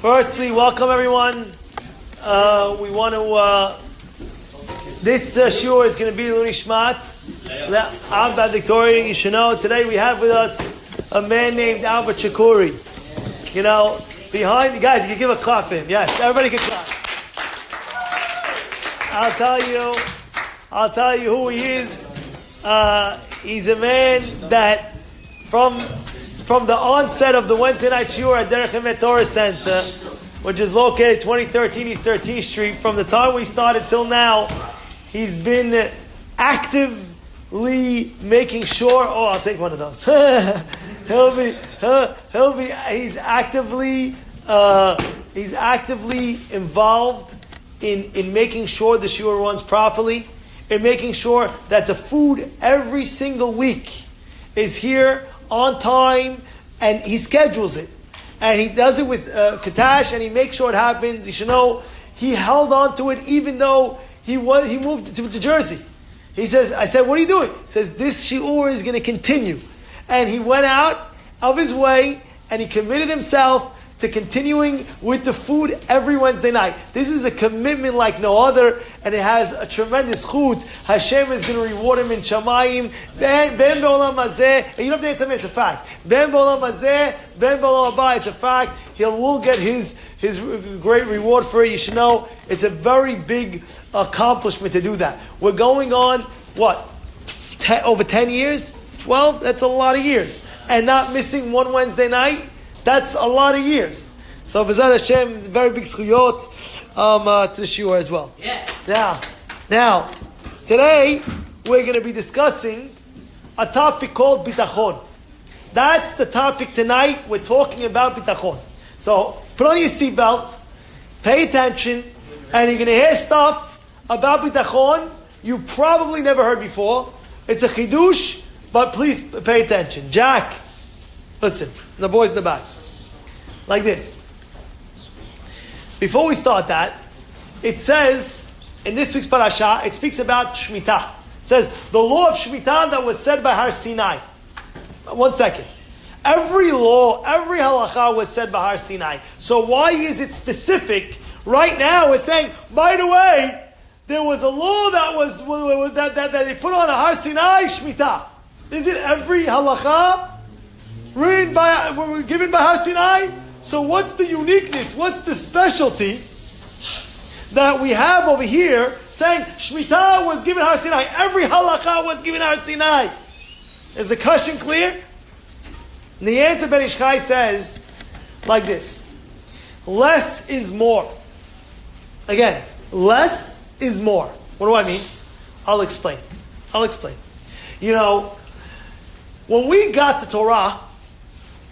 Firstly, welcome everyone. We want to. This shiur is going to be L'Nishmat Abba Victoria. You should know today we have with us a man named Albert Shakuri. You know, behind you guys, you can give a clap for him. Yes, everybody can clap. I'll tell you who he is. He's a man that from the onset of the Wednesday night shiur at Derech Emet Torah Center, which is located 2013 East 13th Street, from the time we started till now, he's been actively making sure. Oh, I'll take one of those. He's actively involved in making sure the shiur runs properly, in making sure that the food every single week is here on time, and he schedules it. And he does it with Katash, and he makes sure it happens. You should know, he held on to it even though he moved to Jersey. He says, I said, what are you doing? He says, this shiur is going to continue. And he went out of his way, and he committed himself to continuing with the food every Wednesday night. This is a commitment like no other, and it has a tremendous chut. Hashem is going to reward him in Shamayim. Ben be'olam hazeh, and you don't have to answer me, it's a fact. Ben be'olam hazeh, ben be'olam haba, it's a fact. He will get his great reward for it. You should know, it's a very big accomplishment to do that. We're going on, over 10 years? 12? That's a lot of years. And not missing one Wednesday night? That's a lot of years. So Bezrat Hashem, very big zchuyot to the shiur as well. Yeah. Now, today we're going to be discussing a topic called Bitachon. That's the topic tonight. We're talking about Bitachon. So put on your seatbelt, pay attention, and you're going to hear stuff about Bitachon you probably never heard before. It's a chidush, but please pay attention. Jack, listen, the boys in the back. Like this. Before we start that, it says, in this week's Parashat, it speaks about Shemitah. It says, the law of Shemitah that was said by Har Sinai. 1 second. Every law, every halacha was said by Har Sinai. So why is it specific? Right now we're saying, by the way, there was a law that they put on a Har Sinai, Shemitah. Is it every halacha given by Har Sinai? So what's the uniqueness? What's the specialty that we have over here saying Shemitah was given Har Sinai? Every halacha was given Har Sinai. Is the question clear? And the answer Ben Ish Chai says like this: less is more. Again, less is more. What do I mean? I'll explain. You know, when we got the Torah,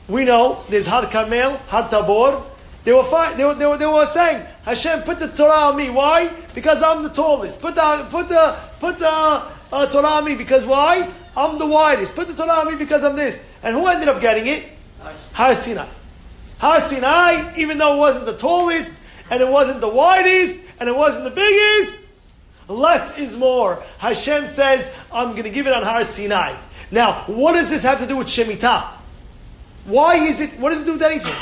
we know there's Har Carmel, Har Tabor. They were saying, Hashem, put the Torah on me. Why? Because I'm the tallest. Put the Torah on me. Because why? I'm the widest. Put the Torah on me because I'm this. And who ended up getting it? Har Sinai. Har Sinai, even though it wasn't the tallest, and it wasn't the widest, and it wasn't the biggest, less is more. Hashem says, I'm going to give it on Har Sinai. Now, what does this have to do with Shemitah? Why is it? What does it do with anything?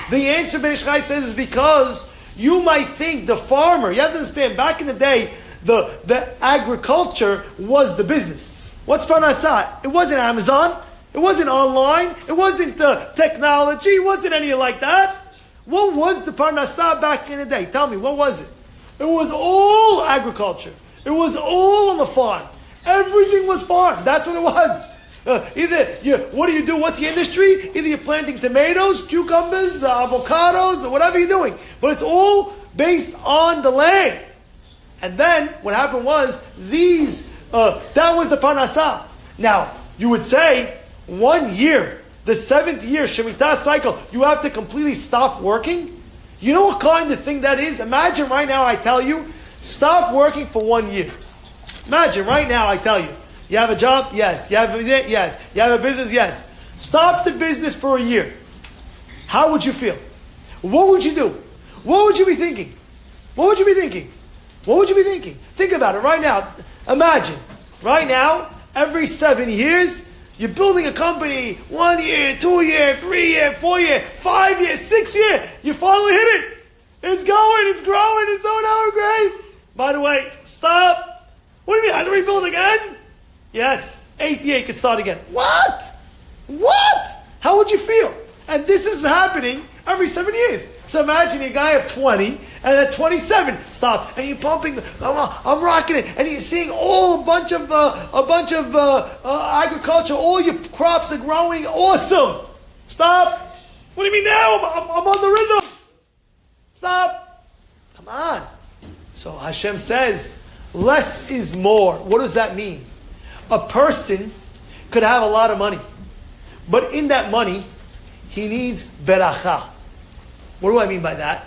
The answer Ben Ish Chai says is because you might think the farmer. You have to understand. Back in the day, the agriculture was the business. What's Parashat? It wasn't Amazon. It wasn't online. It wasn't technology. It wasn't anything like that. What was the Parashat back in the day? Tell me, what was it? It was all agriculture. It was all on the farm. Everything was farm. That's what it was. What do you do? What's the industry? Either you're planting tomatoes, cucumbers, avocados, or whatever you're doing. But it's all based on the land. And then what happened was that was the Parnasah. Now, you would say 1 year, the 7th year, Shemitah cycle, you have to completely stop working? You know what kind of thing that is? Imagine right now I tell you, stop working for 1 year. Imagine right now I tell you, you have a job? Yes. You have a business? Yes. Stop the business for a year. How would you feel? What would you do? What would you be thinking? Think about it right now. Imagine, right now, every 7 years, You're building a company, 1 year, 2 year, 3 year, 4 year, 5 year, 6 year. You finally hit it. It's going, it's growing, it's doing our great. By the way, stop. What do you mean? I have to rebuild again? Yes, 88 could start again. What? How would you feel? And this is happening every 7 years. So imagine a guy of 20, and at 27, stop, and you're pumping. I'm rocking it, and you're seeing a bunch of agriculture. All your crops are growing. Awesome. Stop. What do you mean now? I'm on the rhythm. Stop. Come on. So Hashem says, less is more. What does that mean? A person could have a lot of money, but in that money, he needs beracha. What do I mean by that?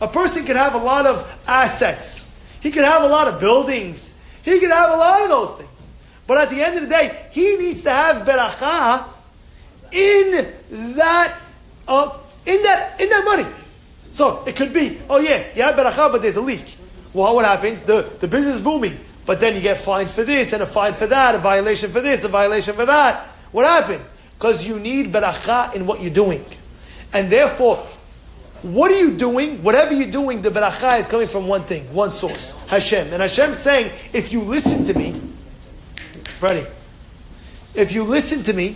A person could have a lot of assets. He could have a lot of buildings. He could have a lot of those things. But at the end of the day, he needs to have beracha in that money. So it could be, oh yeah, you have beracha, but there's a leak. Well, what happens? The business is booming, but then you get fined for this and a fine for that, a violation for this, a violation for that. What happened? Because you need beracha in what you're doing. And therefore, what are you doing? Whatever you're doing, the beracha is coming from one thing, one source, Hashem. And Hashem's saying, if you listen to me, Freddie, if you listen to me,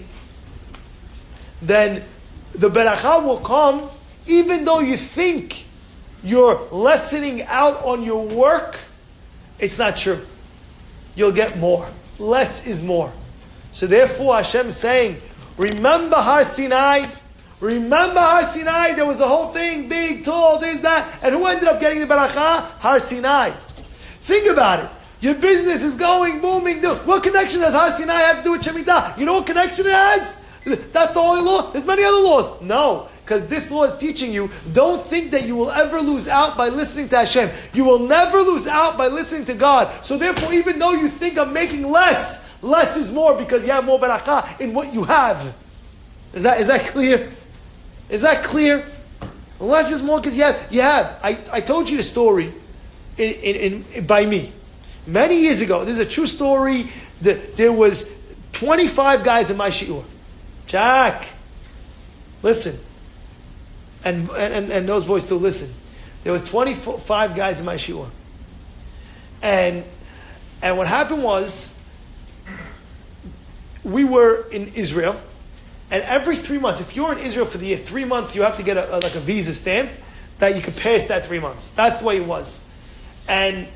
then the beracha will come even though you think you're lessening out on your work. It's not true. You'll get more. Less is more. So therefore Hashem is saying, remember Har Sinai? Remember Har Sinai? There was a whole thing, big, tall, this, that. And who ended up getting the beracha? Har Sinai. Think about it. Your business is going, booming. What connection does Har Sinai have to do with Shemitah? You know what connection it has? That's the only law? There's many other laws. No. Because this law is teaching you, don't think that you will ever lose out by listening to Hashem. You will never lose out by listening to God. So therefore, even though you think I'm making less is more because you have more beracha in what you have. Is that clear? Is that clear? Less is more because you have. I told you the story by me. Many years ago, this is a true story. There was 25 guys in my shiur. Jack, listen. And those boys still listen. There was 25 guys in my shiur. And what happened was, we were in Israel, and every 3 months, if you're in Israel for the year, 3 months, you have to get a visa stamp that you can pass that 3 months. That's the way it was. And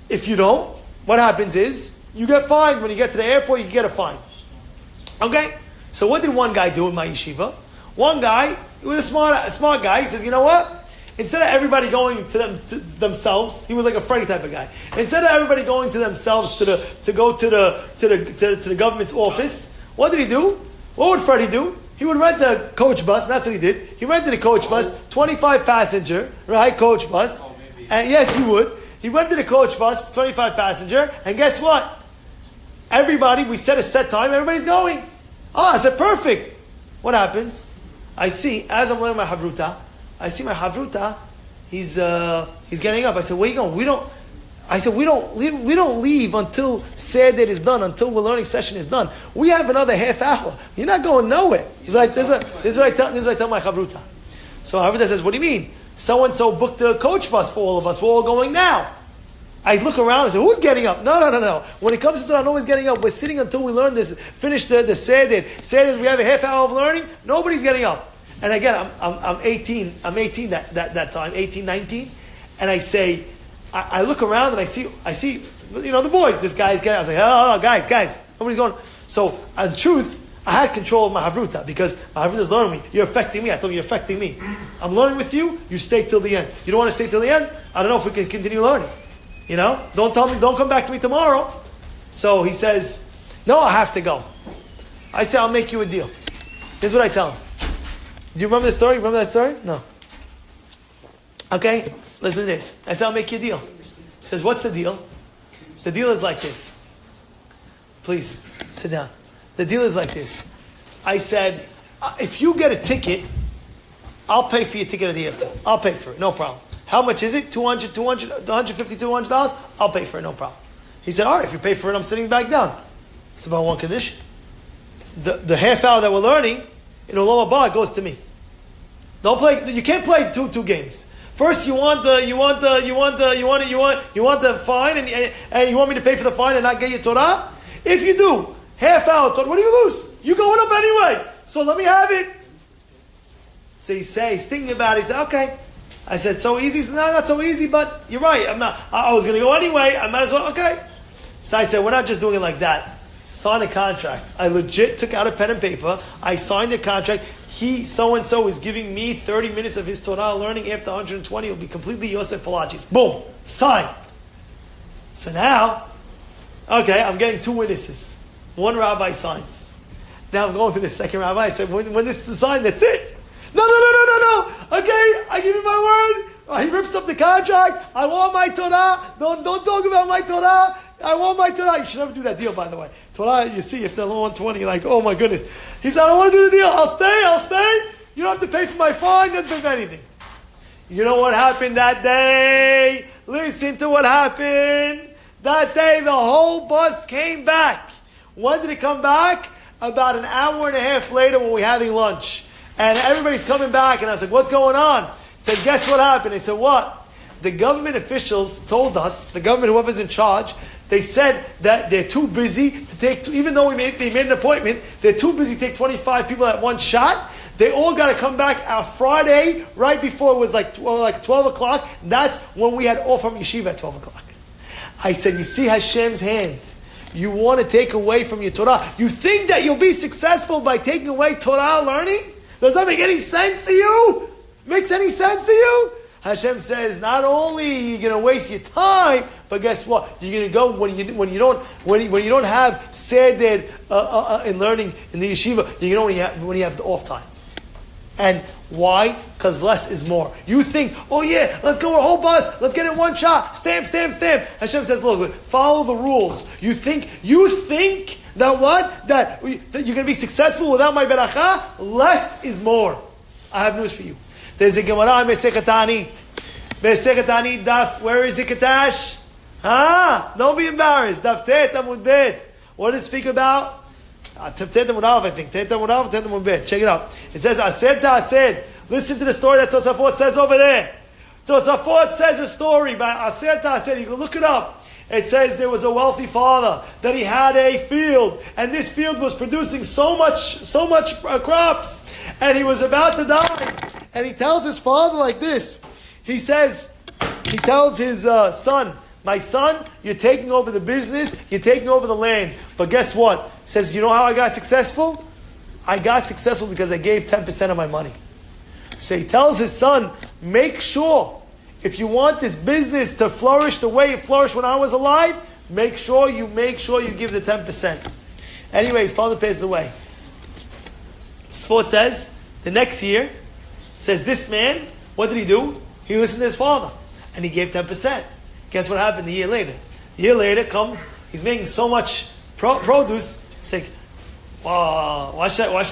if you don't, what happens is, you get fined. When you get to the airport, you get a fine. Okay? So what did one guy do in my yeshiva? One guy, he was a smart guy. He says, you know what? Instead of everybody going to themselves, he was like a Freddy type of guy. Instead of everybody going to themselves to go to the government's office, what did he do? What would Freddie do? He would rent a coach bus. And that's what he did. He rented a coach bus, 25 passenger, right? Coach bus. And yes, he would. He rented a coach bus, 25 passenger, and guess what? Everybody, we set a set time. Everybody's going. I said perfect. What happens? I see, as I'm learning my Havruta, I see my Havruta, he's getting up. I said, where are you going? We don't leave until Seder is done, until the learning session is done. We have another half hour. You're not going nowhere. He's like, this is what I tell my Havruta. So Havruta says, what do you mean? So-and-so booked a coach bus for all of us. We're all going now. I look around and say, who's getting up? No. When it comes to Torah, nobody's getting up. We're sitting until we learn this, finish the Seder. Seder, we have a half hour of learning. Nobody's getting up. And again, I'm 18. I'm 18 that time, 18, 19. And I say, I look around and I see, the boys. This guy's getting. I was like, oh, guys, nobody's going. So, in truth, I had control of my Havruta because my Havruta is learning me. You're affecting me. I told you, you're affecting me. I'm learning with you. You stay till the end. You don't want to stay till the end? I don't know if we can continue learning. Don't tell me. Don't come back to me tomorrow. So he says, no, I have to go. I say, I'll make you a deal. Here's what I tell him. Do you remember the story? Remember that story? No. Okay, listen to this. I said, I'll make you a deal. He says, what's the deal? The deal is like this. Please, sit down. The deal is like this. I said, if you get a ticket, I'll pay for your ticket at the airport. I'll pay for it, no problem. How much is it? $200, $200, I'll pay for it, no problem. He said, all right, if you pay for it, I'm sitting back down. It's about one condition. The half hour that we're learning, in Olam Haba, goes to me. Don't play. You can't play two games. First, you want the fine, and you want me to pay for the fine and not get your Torah? If you do, half hour Torah, what do you lose? You're going up anyway. So let me have it. So he's thinking about it. He said, okay. I said, so easy? He said, no, not so easy, but you're right. I was going to go anyway. I might as well. Okay. So I said, we're not just doing it like that. Sign a contract. I legit took out a pen and paper. I signed a contract. He, so-and-so, is giving me 30 minutes of his Torah learning. After 120, it'll be completely Yosef Palacci's. Boom. Sign. So now, okay, I'm getting 2 witnesses. One rabbi signs. Now I'm going to the second rabbi. I said, when this is signed, that's it. No. Okay, I give you my word. He rips up the contract. I want my Torah. Don't talk about my Torah. I want my Torah. You should never do that deal, by the way. Torah, you see, if they're 120, you're like, oh my goodness. He said, I don't want to do the deal. I'll stay. You don't have to pay for my fine. You don't have to pay for anything. You know what happened that day? Listen to what happened. That day, the whole bus came back. When did it come back? About an hour and a half later when we were having lunch. And everybody's coming back, and I was like, what's going on? He said, guess what happened? He said, what? The government officials told us, the government, whoever's in charge, they said that they're too busy to take, even though they made an appointment, they're too busy to take 25 people at one shot. They all got to come back on Friday, right before it was like 12 o'clock. That's when we had off from yeshiva at 12 o'clock. I said, you see Hashem's hand. You want to take away from your Torah. You think that you'll be successful by taking away Torah learning? Does that make any sense to you? Makes any sense to you? Hashem says, not only are you going to waste your time, but guess what? You're going to go when you don't have seder in learning in the yeshiva. You're going to when you have the off time. And why? Because less is more. You think, oh yeah, let's go a whole bus. Let's get it one shot. Stamp. Hashem says, look, follow the rules. You think that what? That you're going to be successful without my beracha? Less is more. I have news for you. There's a Gemara in Mesechet Ta'anit. Mesechet Ta'anit daf. Where is it, Katash? Don't be embarrassed. Daf Tet Amud Bet. What does it speak about? Tet Amud Aleph, I think. Tet Amud Aleph, Tet Amud Bet. Check it out. It says Aser Ta'ased. Listen to the story that Tosafot says over there. Tosafot says a story by Aser Ta'ased. You can look it up. It says there was a wealthy father, that he had a field, and this field was producing so much crops, and he was about to die. And he tells his father like this. He tells his son, my son, you're taking over the business, you're taking over the land. But guess what? He says, you know how I got successful? I got successful because I gave 10% of my money. So he tells his son, make sure, if you want this business to flourish the way it flourished when I was alive, make sure you give the 10%. Anyway, his father passes away. This what it says, the next year, says this man, what did he do? He listened to his father, and he gave 10%. Guess what happened a year later? A year later comes, he's making so much produce, he's like, wow, why should I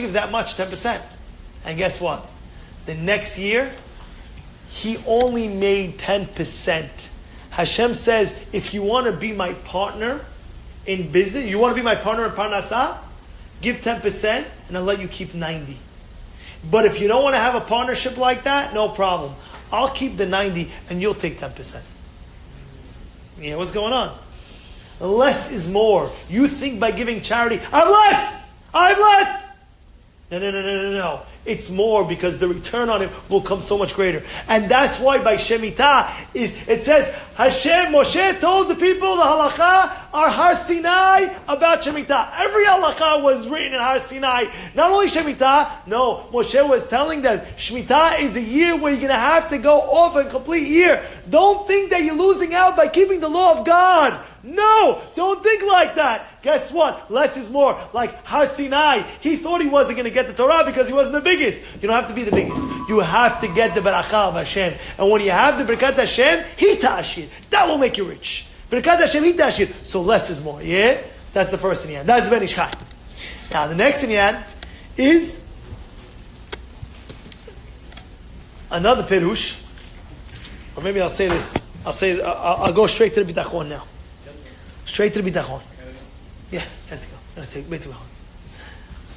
give that much, 10%? And guess what? The next year, he only made 10%. Hashem says, if you want to be my partner in business, you want to be my partner in Parnasah, give 10% and I'll let you keep 90%. But if you don't want to have a partnership like that, no problem. I'll keep the 90% and you'll take 10%. Yeah, what's going on? Less is more. You think by giving charity, I have less! No. It's more because the return on it will come so much greater. And that's why by Shemitah, it says, Moshe told the people, the halakha, are Har Sinai about Shemitah. Every halakha was written in Har Sinai. Not only Shemitah, no, Moshe was telling them, Shemitah is a year where you're going to have to go off a complete year. Don't think that you're losing out by keeping the law of God. No, don't think like that. Guess what? Less is more. Like Har Sinai, he thought he wasn't going to get the Torah because he wasn't the biggest. You don't have to be the biggest. You have to get the Barakah of Hashem. And when you have the Barakat Hashem, He ta'ashir. That will make you rich. Barakat Hashem, He ta'ashir. So less is more. Yeah? That's the first inyan. That's Ben Ishchai. Now the next inyan is another Perush. Or maybe I'll say this. I'll go straight to the Bitachon now. Straight to the Bitachon. Yeah, let's go. I'm going to take way too long.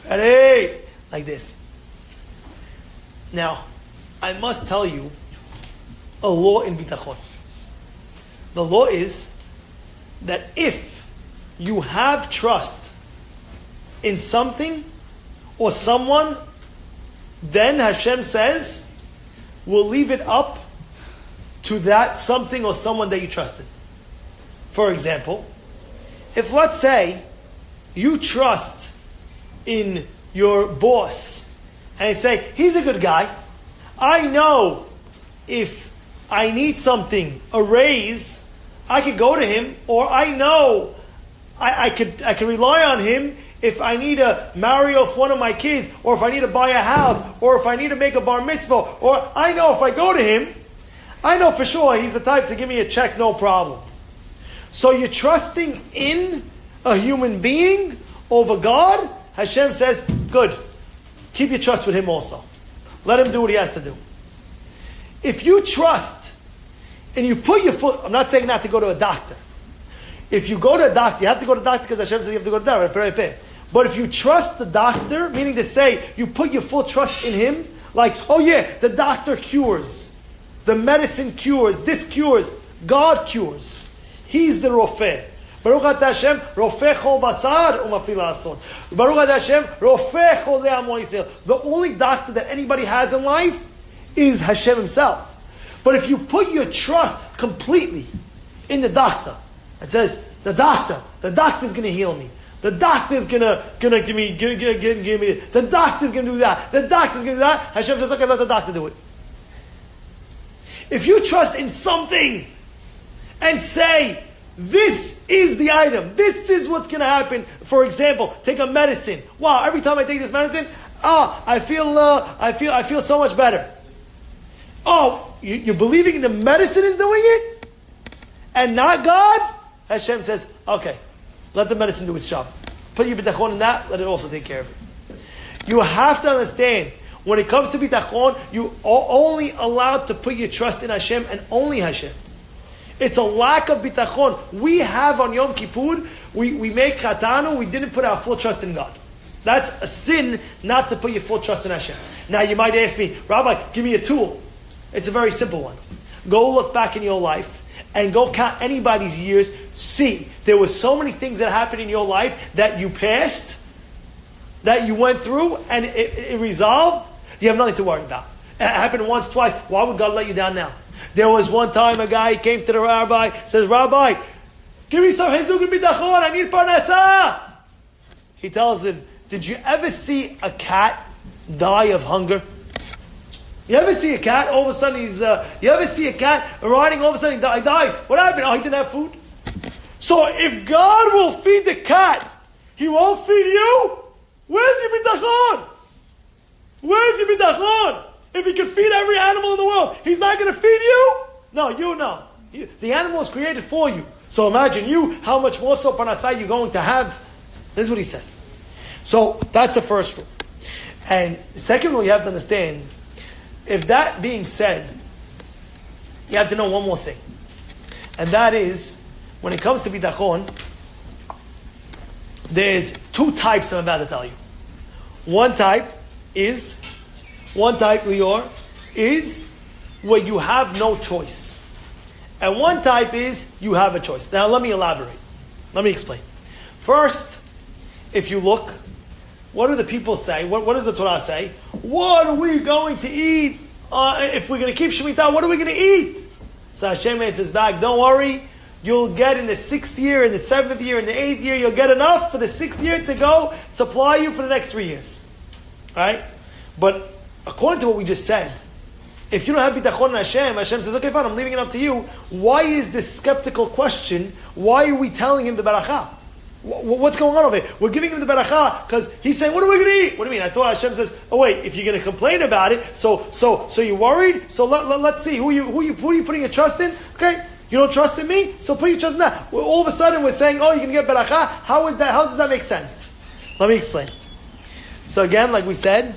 Ready? Like this. Now, I must tell you a law in Bitachon. The law is that if you have trust in something or someone, then Hashem says, we'll leave it up to that something or someone that you trusted. For example, if let's say you trust in your boss and you say, he's a good guy, I know if I need something, a raise, I could go to him, or I know I could rely on him if I need to marry off one of my kids, or if I need to buy a house, or if I need to make a bar mitzvah, or I know if I go to him, I know for sure he's the type to give me a check, no problem. So you're trusting in a human being over God. Hashem says, good. Keep your trust with him also. Let him do what he has to do. If you trust and you put your foot, I'm not saying not to go to a doctor. If you go to a doctor, you have to go to a doctor because Hashem says you have to go to a doctor. But if you trust the doctor, meaning to say you put your full trust in him, like, oh yeah, the doctor cures. The medicine cures. This cures. God cures. He's the Rofeh. Baruch Atah Hashem, Rofeh Chol Basar Umafli La'ason. Baruch Atah Hashem, Rofeh Chol Le'amo Yisrael. The only doctor that anybody has in life is Hashem himself. But if you put your trust completely in the doctor, it says, the doctor's going to heal me. The doctor's gonna give me, the doctor's gonna do that. The doctor's gonna do that. Hashem says, okay, let the doctor do it. If you trust in something and say, this is the item, this is what's gonna happen. For example, take a medicine. Wow, every time I take this medicine, I feel so much better. Oh, you're believing the medicine is doing it, and not God? Hashem says, okay, let the medicine do its job. Put your bitachon in that, let it also take care of it. You have to understand, when it comes to bitachon, you are only allowed to put your trust in Hashem and only Hashem. It's a lack of bitachon. We have on Yom Kippur, we make chatanu, we didn't put our full trust in God. That's a sin not to put your full trust in Hashem. Now you might ask me, Rabbi, give me a tool. It's a very simple one. Go look back in your life and go count anybody's years. See, there were so many things that happened in your life that you passed, that you went through, and it resolved. You have nothing to worry about. It happened once, twice. Why would God let you down now? There was one time a guy came to the rabbi, says, Rabbi, give me some hezuk and bitachon, I need parnasah. He tells him, did you ever see a cat die of hunger? You ever see a cat, all of a sudden you ever see a cat riding, all of a sudden he dies. What happened? Oh, he didn't have food. So if God will feed the cat, he won't feed you? Where's your bitachon? Where's your bitachon? If he could feed every animal in the world, he's not going to feed you? No, you know. The animal is created for you. So imagine you, how much more so parnasah you're going to have. This is what he said. So that's the first rule. And the second rule you have to understand, if that being said, you have to know one more thing. And that is, when it comes to bitachon, there's two types I'm about to tell you. One type, Lior, is where you have no choice. And one type is you have a choice. Now let me elaborate. Let me explain. First, if you look, what do the people say? What does the Torah say? What are we going to eat? If we're going to keep Shemitah, what are we going to eat? So Hashem answers back, don't worry. You'll get in the 6th year, in the 7th year, in the 8th year, you'll get enough for the 6th year to go supply you for the next 3 years. Right? But according to what we just said, if you don't have bitachon in Hashem, Hashem says, okay, fine, I'm leaving it up to you. Why is this skeptical question? Why are we telling him the barakah? What's going on over here? We're giving him the barakah because he's saying, what are we going to eat? What do you mean? I thought Hashem says, oh wait, if you're going to complain about it, so you're worried? So let's see, who are you putting your trust in? Okay, you don't trust in me? So put your trust in that. Well, all of a sudden we're saying, oh, you're going to get barakah? How does that make sense? Let me explain. So again, like we said,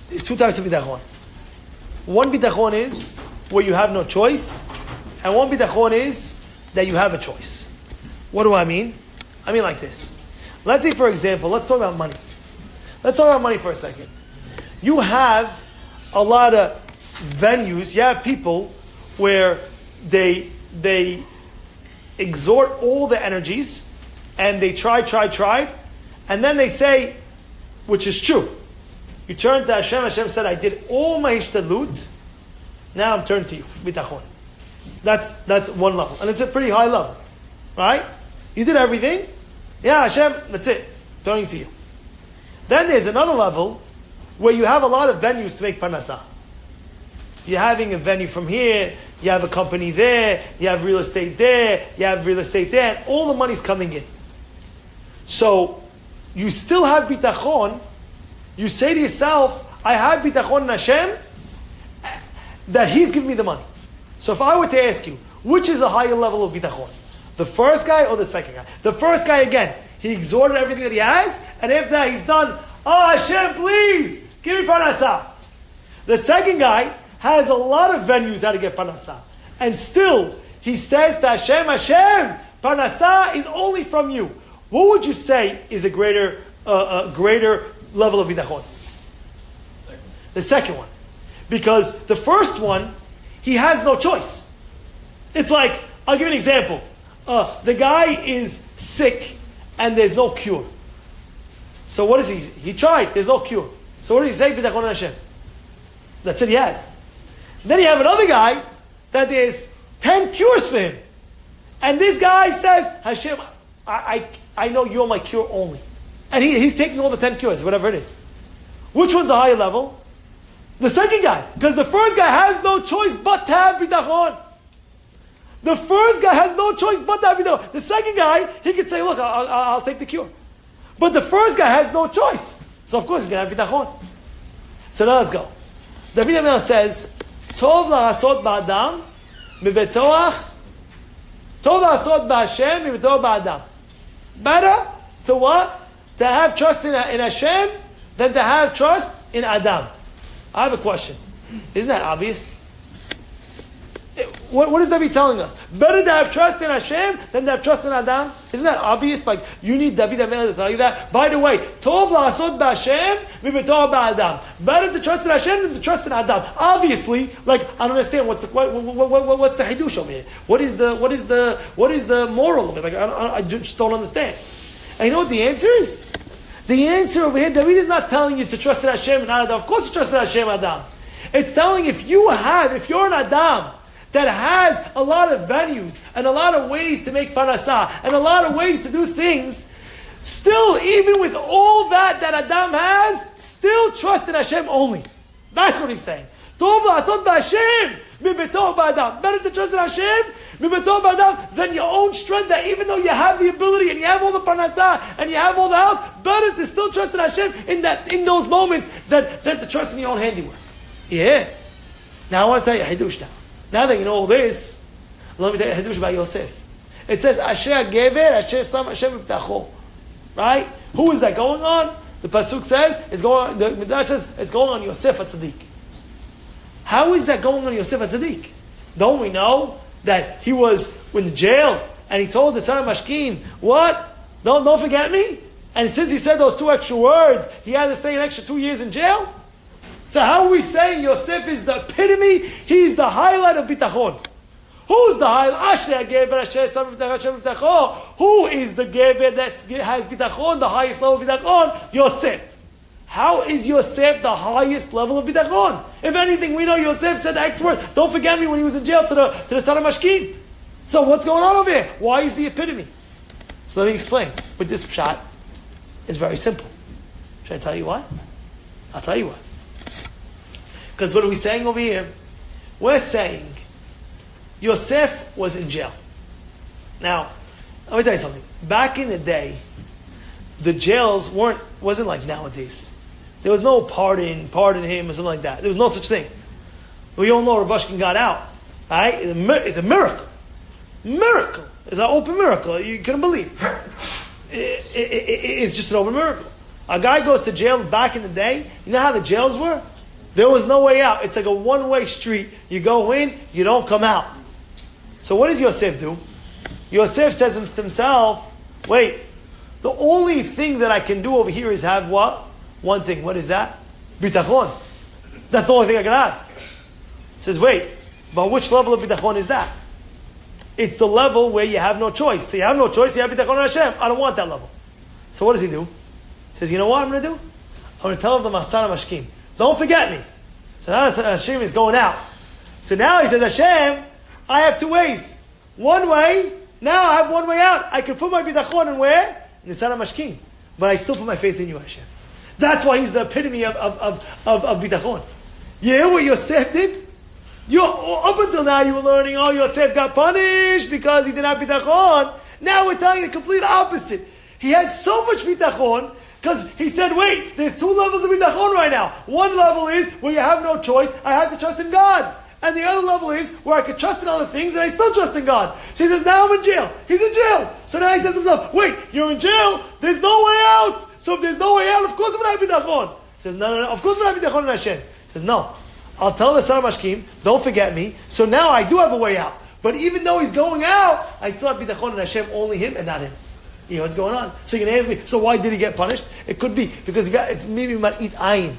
there's two types of bitachon. One bitachon is where you have no choice, and one bitachon is that you have a choice. What do I mean? I mean like this. Let's say, for example, let's talk about money. Let's talk about money for a second. You have a lot of venues, you have people where they exhort all the energies and they try, and then they say, which is true. You turn to Hashem, Hashem said, I did all my hishtadlut, now I'm turned to you. Bitachon. That's one level. And it's a pretty high level. Right? You did everything. Yeah, Hashem, that's it. Turning to you. Then there's another level where you have a lot of venues to make parnasah. You're having a venue from here, you have a company there, you have real estate there, and all the money's coming in. So, you still have bitachon. You say to yourself, I have bitachon in Hashem, that He's giving me the money. So if I were to ask you, which is a higher level of bitachon? The first guy or the second guy? The first guy, again, he exhorted everything that he has, and after that he's done, oh Hashem, please, give me parnasah. The second guy has a lot of venues how to get parnasah. And still, he says to Hashem, Hashem, parnasah is only from you. What would you say is a greater level of bitachon? The second one. Because the first one, he has no choice. It's like, I'll give you an example. The guy is sick and there's no cure. So what is he? He tried, there's no cure. So what does he say? Bitachon Hashem. That's it he has. Then you have another guy that there's 10 cures for him. And this guy says, Hashem, I know you're my cure only. And he's taking all the 10 cures, whatever it is. Which one's a higher level? The second guy. Because the first guy has no choice but to have bitachon. The first guy has no choice but to have bitachon. The second guy, he could say, look, I'll take the cure. But the first guy has no choice. So of course he's going to have bitachon. So now let's go. David HaMelech says, Tov la'asot ba'adam mibetoach Tov la'asot ba'Hashem mibetoach ba'adam. Better to what? To have trust in Hashem than to have trust in Adam. I have a question. Isn't that obvious? What is David telling us? Better to have trust in Hashem than to have trust in Adam? Isn't that obvious? Like, you need David HaMelech to tell you that? By the way, Tov la'asot ba'Hashem mibetoach ba'Adam. Better to trust in Hashem than to trust in Adam. Obviously, like, I don't understand what's the hidush over here. What is the moral of it? Like, I just don't understand. And you know what the answer is? The answer over here, David is not telling you to trust in Hashem and not Adam. Of course you trust in Hashem and Adam. It's telling if you're an Adam that has a lot of venues and a lot of ways to make parnasah and a lot of ways to do things, still, even with all that Adam has, still trust in Hashem only. That's what he's saying. Tov la'asot b'Hashem mibetoach ba'Adam. Better to trust in Hashem mibetoach ba'Adam than your own strength, that even though you have the ability and you have all the parnasah and you have all the health, better to still trust in Hashem in those moments than to trust in your own handiwork. Yeah. Now I want to tell you Hidush now. Now that you know all this, let me tell you Hidush about Yosef. It says, Asher gever, Asher sam Hashem Bitachon. Right? Who is that going on? The Pasuk says, the Midrash says, it's going on Yosef HaTzadik. How is that going on Yosef HaTzadik? Don't we know that he was in the jail and he told the son of Mashkim, what? Don't forget me? And since he said those 2 extra words, he had to stay an extra 2 years in jail? So how are we saying Yosef is the epitome? He's the highlight of bitachon. Who's the highlight? Who is the gever that has bitachon, the highest level of bitachon? Yosef. How is Yosef the highest level of bitachon? If anything, we know Yosef said the extra word, don't forget me, when he was in jail to the son of Mashkim. So what's going on over here? Why is the epitome? So let me explain. But this pshat is very simple. Should I tell you why? I'll tell you why. Because what are we saying over here? We're saying Yosef was in jail. Now, let me tell you something. Back in the day, the jails wasn't like nowadays. There was no pardon him or something like that. There was no such thing. We all know Rabushkin got out. Right? It's a miracle. Miracle. It's an open miracle. You couldn't believe. It's just an open miracle. A guy goes to jail back in the day. You know how the jails were? There was no way out. It's like a one-way street. You go in, you don't come out. So what does Yosef do? Yosef says to himself, wait, the only thing that I can do over here is have what? One thing. What is that? Bitachon. That's the only thing I can have. He says, wait, But which level of bitachon is that? It's the level where you have no choice. So you have no choice, you have bitachon on Hashem. I don't want that level. So what does he do? He says, you know what I'm going to do? I'm going to tell the Masana Mashkim, don't forget me. So now Hashem is going out. So now he says, Hashem, I have two ways. One way, now I have one way out. I can put my bitachon in where? In the Masana Mashkim. But I still put my faith in you, Hashem. That's why he's the epitome of bitachon. You hear what Yosef did? Up until now you were learning, Yosef got punished because he didn't have bitachon. Now we're telling you the complete opposite. He had so much bitachon because he said, wait, there's two levels of bitachon right now. One level is where you have no choice, I have to trust in God. And the other level is where I could trust in other things and I still trust in God. So he says, now I'm in jail. He's in jail. So now he says to himself, wait, you're in jail, there's no way out. So if there's no way out, of course I'm going to have bitachon. He says, no, of course I'm going to have bitachon in Hashem. He says, no. I'll tell the Sarah Mashkim, don't forget me. So now I do have a way out. But even though he's going out, I still have bitachon in Hashem, only him and not him. You know what's going on? So you're going to ask me, so why did he get punished? It could be because it's maybe marit ayin.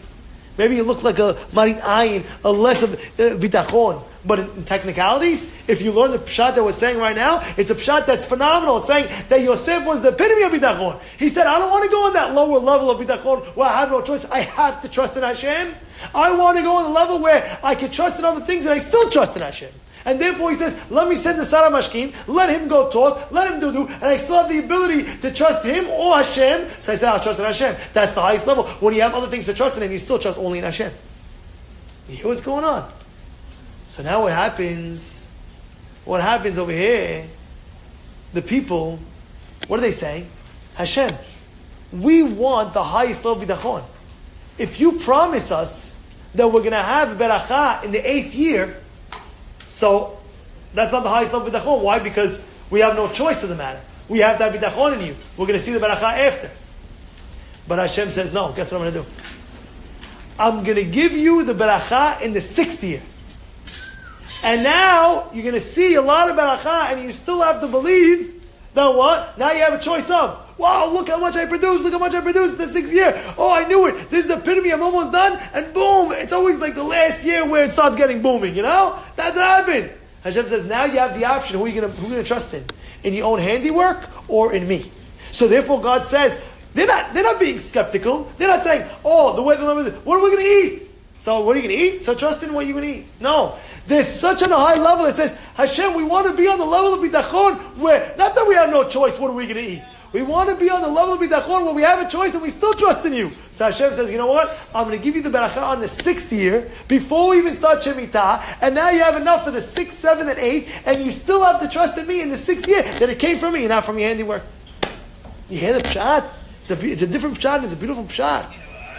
Maybe you look like a marit ayin, a less of bitachon. But in technicalities, if you learn the pshat that we're saying right now, it's a pshat that's phenomenal. It's saying that Yosef was the epitome of bitachon. He said, I don't want to go on that lower level of bitachon where I have no choice. I have to trust in Hashem. I want to go on the level where I can trust in other things and I still trust in Hashem. And therefore he says, let me send the Sarah Mashkim, let him go talk, let him do, and I still have the ability to trust him or Hashem. So I say, I'll trust in Hashem. That's the highest level. When you have other things to trust in, you still trust only in Hashem. You hear what's going on? So now what happens over here, the people, what are they saying? Hashem, we want the highest level of bitachon. If you promise us that we're going to have beracha in the 8th year, so that's not the highest level of bitachon. Why? Because we have no choice in the matter. We have to have bitachon in you. We're going to see the beracha after. But Hashem says, no, guess what I'm going to do? I'm going to give you the beracha in the 6th year. And now you're going to see a lot of beracha and you still have to believe that what? Now you have a choice of, wow, look how much I produced in the 6th year. Oh, I knew it. This is the epitome. I'm almost done. And boom, it's always like the last year where it starts getting booming, you know? That's what happened. Hashem says, now you have the option. Who are you going to trust in? In your own handiwork or in me? So therefore God says, they're not being skeptical. They're not saying, oh, the way the Lord is, what are we going to eat? So what are you going to eat? So trust in what you're going to eat. No. There's such a high level that says, Hashem, we want to be on the level of bitachon where, not that we have no choice, what are we going to eat? We want to be on the level of bitachon where we have a choice and we still trust in you. So Hashem says, you know what? I'm going to give you the beracha on the 6th year, before we even start Shemitah, and now you have enough for the 6th, 7th, and 8th, and you still have to trust in me in the 6th year, that it came from me and not from your handiwork. You hear the pshat? It's a different pshat, and it's a beautiful pshat.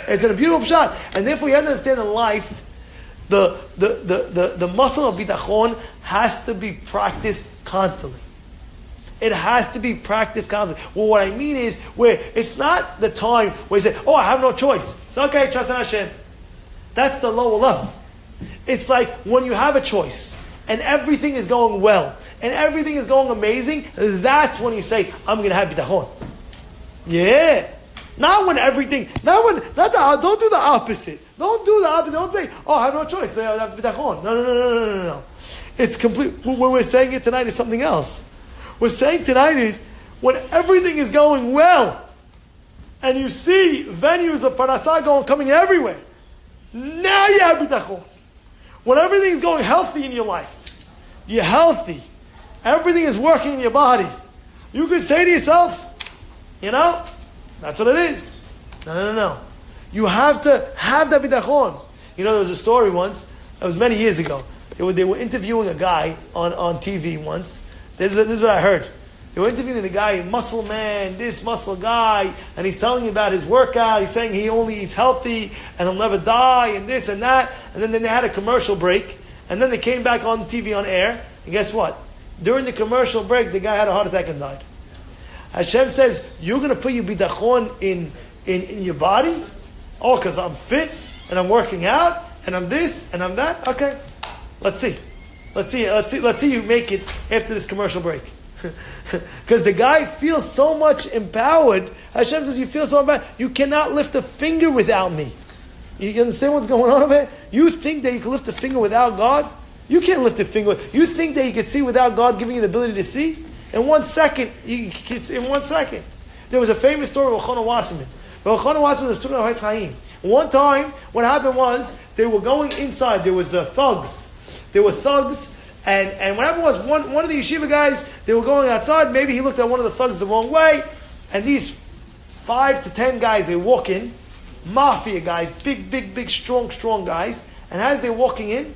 It's a beautiful pshat. And therefore you have to understand in life, the muscle of bitachon has to be practiced constantly. It has to be practiced constantly. Well, what I mean is, where it's not the time where you say, oh, I have no choice. It's okay, trust in Hashem. That's the lower level. It's like when you have a choice, and everything is going well, and everything is going amazing, that's when you say, I'm going to have bitachon. Yeah. Not when everything, don't do the opposite. Don't do the opposite. Don't say, oh, I have no choice. I have bitachon. No. It's complete. When we're saying it tonight is something else. We're saying tonight is when everything is going well and you see venues of Parashat coming everywhere. Now you have bitachon. When everything is going healthy in your life, you're healthy, everything is working in your body, you could say to yourself, you know, that's what it is. No. You have to have that bitachon. You know, there was a story once, it was many years ago. They were interviewing a guy on TV once. This is what I heard. They were interviewing the guy, muscle man, this muscle guy, and he's telling me about his workout. He's saying he only eats healthy and he'll never die and this and that. And then they had a commercial break. And then they came back on TV on air. And guess what? During the commercial break, the guy had a heart attack and died. Hashem says, you're going to put your bitachon in your body? Oh, because I'm fit and I'm working out and I'm this and I'm that? Okay, let's see. Let's see you make it after this commercial break. Because the guy feels so much empowered. Hashem says, you feel so empowered. You cannot lift a finger without me. You understand what's going on over here? You think that you can lift a finger without God? You can't lift a finger. You think that you could see without God giving you the ability to see? In 1 second, you could see in 1 second. There was a famous story of Elchanan Wasserman. Elchanan Wasserman was a student of Ha'etz Chaim. One time, what happened was, they were going inside. There was thugs. There were thugs, and what happened was, one of the yeshiva guys, they were going outside. Maybe he looked at one of the thugs the wrong way, and these 5 to 10 guys, they walk in, mafia guys, big, strong guys, and as they're walking in,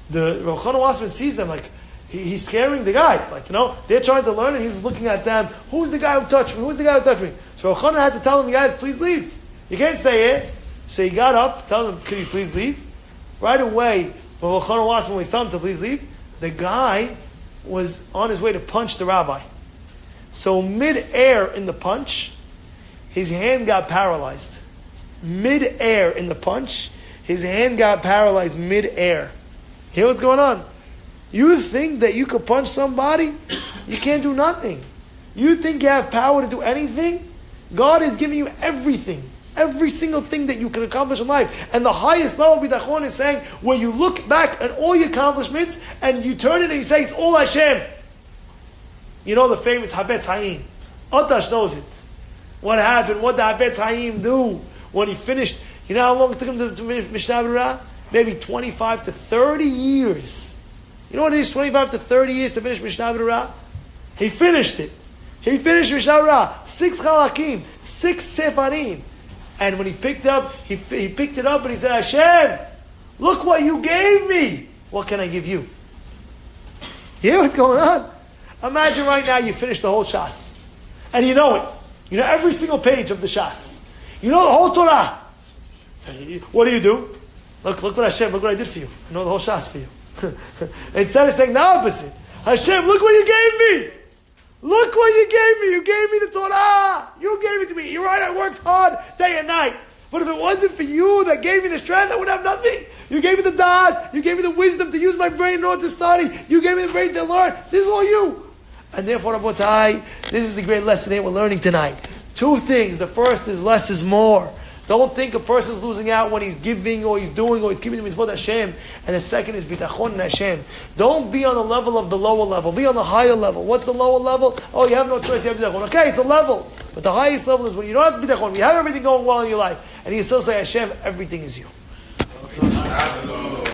the Elchanan Wasserman sees them like, he's scaring the guys. Like, they're trying to learn, and he's looking at them. Who's the guy who touched me? Who's the guy who touched me? So Elchanan had to tell them, guys, please leave. You can't stay here. So he got up, tell them, can you please leave? Right away, when Elchanan Wasserman was telling him to please leave, the guy was on his way to punch the rabbi. So mid-air in the punch, his hand got paralyzed. Mid-air in the punch, his hand got paralyzed mid-air. Hear what's going on? You think that you could punch somebody? You can't do nothing. You think you have power to do anything? God is giving you everything. Every single thing that you can accomplish in life. And the highest level of Bitachon is saying, when you look back at all your accomplishments and you turn it and you say, it's all Hashem. You know the famous Havetz Haim. Atash knows it. What happened? What did Havetz Haim do when he finished? You know how long it took him to finish Mishnah Berurah? Maybe 25 to 30 years. You know what it is? 25 to 30 years to finish Mishnah Berurah? He finished it. He finished Mishnah Berurah. 6 Chalakim. 6 Sefarim. And when he picked up, he picked it up and he said, Hashem, look what you gave me. What can I give you? You hear what's going on? Imagine right now you finish the whole Shas. And you know it. You know every single page of the Shas. You know the whole Torah. So what do? Look what Hashem, look what I did for you. I know the whole Shas for you. Instead of saying the opposite. Hashem, look what you gave me. Look what you gave me. You gave me the Torah. You gave it to me. You're right, I worked hard day and night. But if it wasn't for you that gave me the strength, I would have nothing. You gave me the dad. You gave me the wisdom to use my brain in order to study. You gave me the brain to learn. This is all you. And therefore, Rabotai, this is the great lesson that we're learning tonight. 2 things. The first is less is more. Don't think a person's losing out when he's giving or he's doing or he's giving the mitzvot Hashem. And the second is bitachon in Hashem. Don't be on the level of the lower level. Be on the higher level. What's the lower level? Oh, you have no choice. You have bitachon. Okay, it's a level. But the highest level is when you don't have bitachon. You have everything going well in your life. And you still say, Hashem, everything is you.